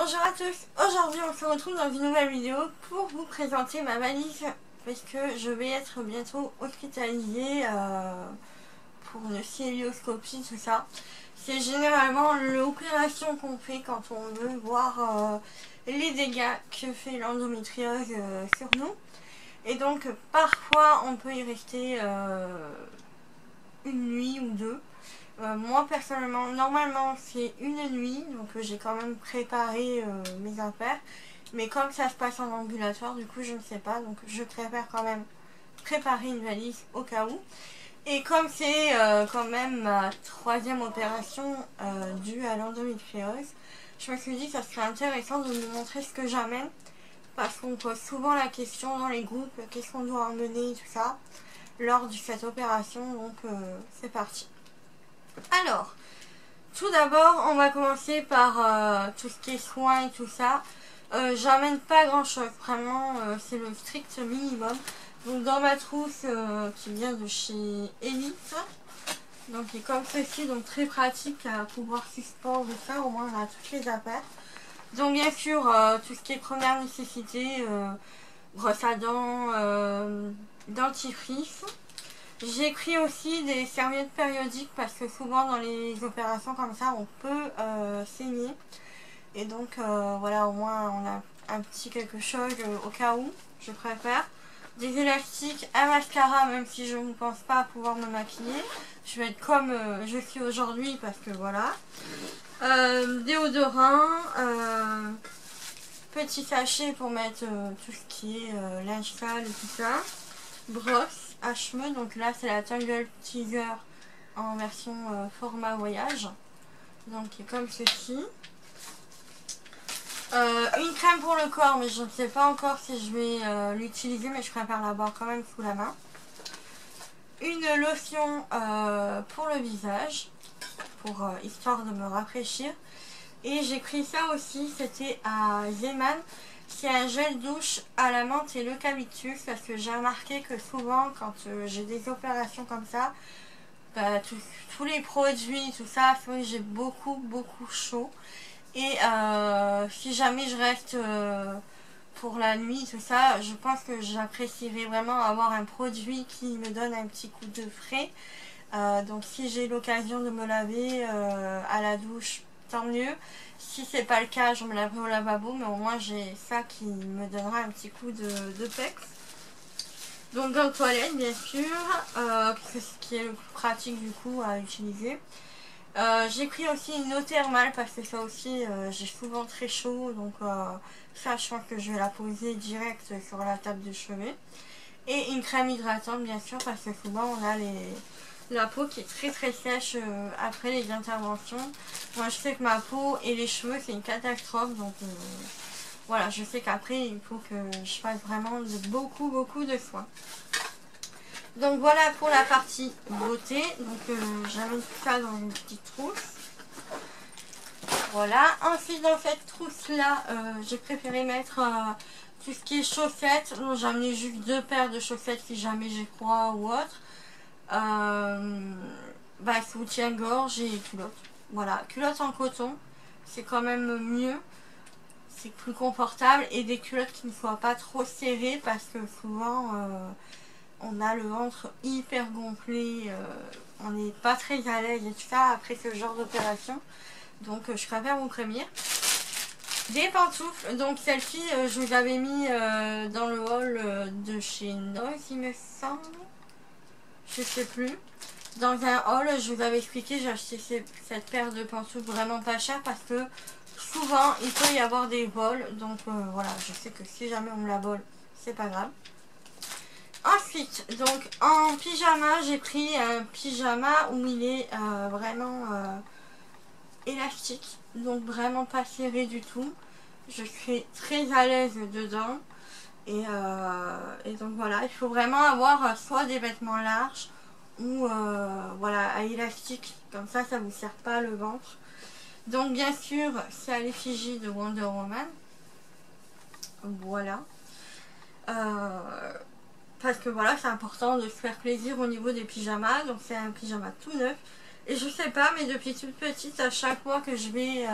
Bonjour à tous, aujourd'hui on se retrouve dans une nouvelle vidéo pour vous présenter ma valise parce que je vais être bientôt hospitalisée pour une célioscopie, tout ça. C'est généralement l'opération qu'on fait quand on veut voir les dégâts que fait l'endométriose sur nous. Et donc parfois on peut y rester une nuit ou deux. Moi personnellement, normalement c'est une nuit, donc j'ai quand même préparé mes affaires, mais comme ça se passe en ambulatoire, du coup je ne sais pas, donc je préfère quand même préparer une valise au cas où. Et comme c'est quand même ma troisième opération due à l'endométriose, je me suis dit que ça serait intéressant de vous montrer ce que j'amène, parce qu'on pose souvent la question dans les groupes, qu'est-ce qu'on doit emmener, tout ça, lors de cette opération, donc c'est parti. Alors, tout d'abord, on va commencer par tout ce qui est soins et tout ça. J'emmène pas grand chose, vraiment, c'est le strict minimum. Donc dans ma trousse qui vient de chez Elite, donc qui est comme ceci, donc très pratique à pouvoir suspendre ça, au moins on a toutes les affaires. Donc bien sûr, tout ce qui est première nécessité, brosse à dents, dentifrice. J'ai pris aussi des serviettes périodiques parce que souvent dans les opérations comme ça on peut saigner. Et donc voilà, au moins on a un petit quelque chose au cas où, je préfère. Des élastiques, un mascara, même si je ne pense pas pouvoir me maquiller. Je vais être comme je suis aujourd'hui parce que voilà. Déodorant, petit sachet pour mettre tout ce qui est linge sale et tout ça. Brosse à cheveux, donc là c'est la Tangle Teaser en version format voyage, donc comme ceci. Une crème pour le corps, mais je ne sais pas encore si je vais l'utiliser, mais je préfère l'avoir quand même sous la main. Une lotion pour le visage, pour histoire de me rafraîchir. Et j'ai pris ça aussi, c'était à Zeman. C'est un gel douche à la menthe et l'eucalyptus, parce que j'ai remarqué que souvent quand j'ai des opérations comme ça, bah, tous les produits, tout ça, fait que j'ai beaucoup chaud. Et si jamais je reste pour la nuit, tout ça, je pense que j'apprécierais vraiment avoir un produit qui me donne un petit coup de frais. Donc si j'ai l'occasion de me laver à la douche, tant mieux. Si c'est pas le cas, je me laverai au lavabo, mais au moins j'ai ça qui me donnera un petit coup de pex. Donc dans les toilettes, bien sûr, c'est ce qui est le plus pratique du coup à utiliser. J'ai pris aussi une eau thermale parce que ça aussi j'ai souvent très chaud, donc ça je pense que je vais la poser direct sur la table de chevet. Et une crème hydratante bien sûr, parce que souvent on a la peau qui est très sèche après les interventions. Moi je sais que ma peau et les cheveux c'est une catastrophe, donc voilà, je sais qu'après il faut que je fasse vraiment beaucoup de soins. Donc voilà pour la partie beauté, donc j'amène tout ça dans une petite trousse. Voilà, ensuite dans cette trousse là j'ai préféré mettre tout ce qui est chaussettes. Donc j'ai amené juste 2 paires de chaussettes si jamais j'ai froid ou autre. Soutien-gorge et culottes. Voilà, culottes en coton, c'est quand même mieux, c'est plus confortable, et des culottes qui ne soient pas trop serrées parce que souvent on a le ventre hyper gonflé, on n'est pas très à l'aise et tout ça après ce genre d'opération, donc je préfère vous prévenir. Des pantoufles, donc celles-ci je vous avais mis dans le haul de chez Noise il me semble, je sais plus. Dans un haul, je vous avais expliqué, j'ai acheté cette paire de pantoufles vraiment pas chère parce que souvent il peut y avoir des vols, donc voilà, je sais que si jamais on me la vole, c'est pas grave. Ensuite, donc en pyjama, j'ai pris un pyjama où il est vraiment élastique, donc vraiment pas serré du tout. Je suis très à l'aise dedans, et donc voilà, il faut vraiment avoir soit des vêtements larges ou voilà, à élastique, comme ça vous serre pas le ventre. Donc bien sûr c'est à l'effigie de Wonder Woman, voilà, parce que voilà, c'est important de se faire plaisir au niveau des pyjamas. Donc c'est un pyjama tout neuf, et je sais pas, mais depuis toute petite, à chaque fois que je vais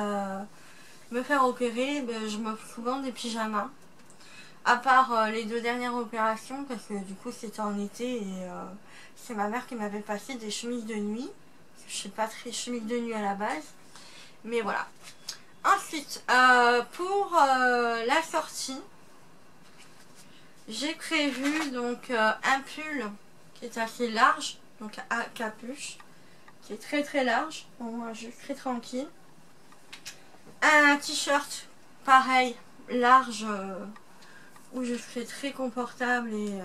me faire opérer, ben, je m'offre souvent des pyjamas. À part les 2 dernières opérations, parce que du coup c'était en été et c'est ma mère qui m'avait passé des chemises de nuit. Je suis pas très chemise de nuit à la base. Mais voilà. Ensuite, pour la sortie, j'ai prévu donc un pull qui est assez large, donc à capuche, qui est très très large. Bon, moi je serai tranquille. Un t-shirt pareil, large, où je serai très confortable et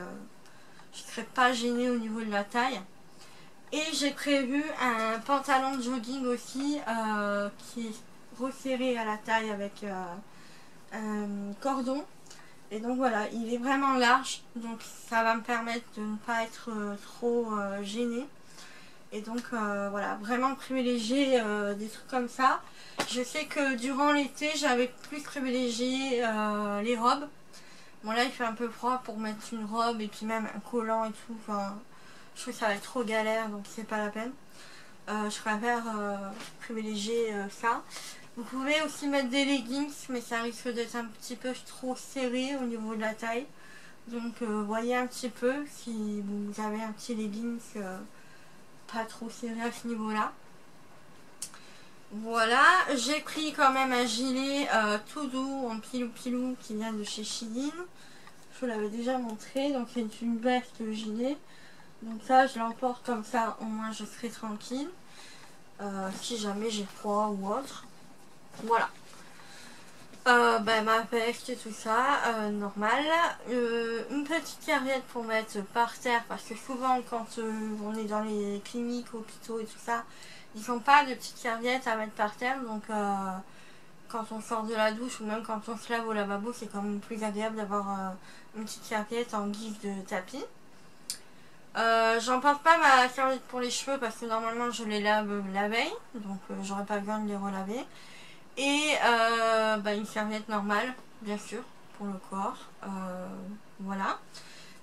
je ne serai pas gênée au niveau de la taille. Et j'ai prévu un pantalon de jogging aussi qui est resserré à la taille avec un cordon. Et donc voilà, il est vraiment large, donc ça va me permettre de ne pas être trop gênée. Et donc voilà, vraiment privilégier des trucs comme ça. Je sais que durant l'été, j'avais plus privilégié les robes. Bon là, il fait un peu froid pour mettre une robe et puis même un collant et tout. Enfin, je trouve que ça va être trop galère, donc c'est pas la peine. Je préfère privilégier ça. Vous pouvez aussi mettre des leggings, mais ça risque d'être un petit peu trop serré au niveau de la taille. Donc voyez un petit peu si vous avez un petit leggings pas trop serré à ce niveau-là. Voilà, j'ai pris quand même un gilet tout doux en pilou-pilou qui vient de chez Shein. Je vous l'avais déjà montré, donc c'est une veste gilet. Donc ça, je l'emporte comme ça, au moins je serai tranquille. Si jamais j'ai froid ou autre. Voilà. Ma veste et tout ça, normal. Une petite serviette pour mettre par terre, parce que souvent quand on est dans les cliniques, hôpitaux et tout ça, ils n'ont pas de petites serviettes à mettre par terre, donc quand on sort de la douche ou même quand on se lave au lavabo, c'est quand même plus agréable d'avoir une petite serviette en guise de tapis. J'emporte pas ma serviette pour les cheveux parce que normalement je les lave la veille, donc j'aurais pas besoin de les relaver. Et une serviette normale, bien sûr, pour le corps. Voilà.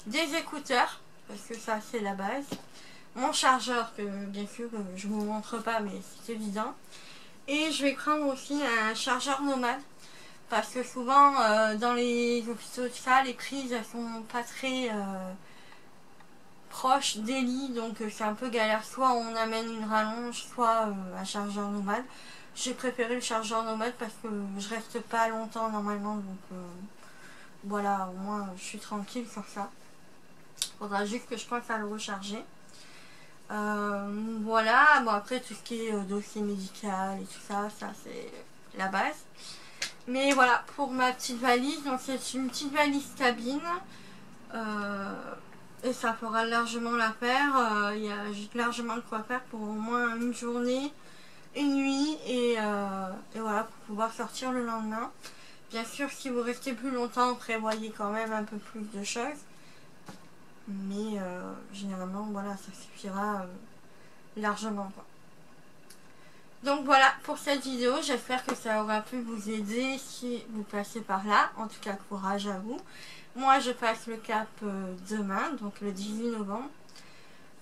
Des écouteurs, parce que ça c'est la base. Mon chargeur, que bien sûr je vous montre pas, mais c'est évident. Et je vais prendre aussi un chargeur nomade. Parce que souvent dans les hôpitaux de ça, les prises elles sont pas très proches des lits, donc c'est un peu galère. Soit on amène une rallonge, soit un chargeur nomade. J'ai préféré le chargeur nomade parce que je reste pas longtemps normalement, donc voilà, au moins je suis tranquille sur ça. Faudra juste que je pense à le recharger. Voilà, bon après tout ce qui est dossier médical et tout ça, ça c'est la base. Mais voilà, pour ma petite valise, donc c'est une petite valise cabine. Et ça fera largement l'affaire. Il y a largement de quoi faire pour au moins une journée, une nuit et voilà, pour pouvoir sortir le lendemain. Bien sûr, si vous restez plus longtemps, prévoyez quand même un peu plus de choses. Mais généralement, voilà, ça suffira largement, quoi. Donc voilà pour cette vidéo, j'espère que ça aura pu vous aider si vous passez par là. En tout cas, courage à vous. Moi, je passe le cap demain, donc le 18 novembre.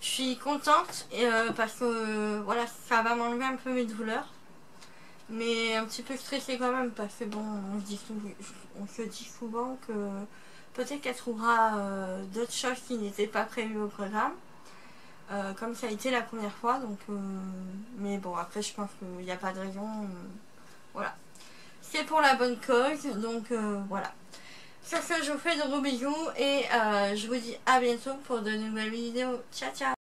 Je suis contente parce que voilà, ça va m'enlever un peu mes douleurs. Mais un petit peu stressée quand même parce que bon, on se dit souvent que peut-être qu'elle trouvera d'autres choses qui n'étaient pas prévues au programme. Comme ça a été la première fois, donc mais bon, après je pense qu'il n'y a pas de raison. Voilà. C'est pour la bonne cause, donc voilà. Sur ce, je vous fais de gros bisous et je vous dis à bientôt pour de nouvelles vidéos. Ciao ciao.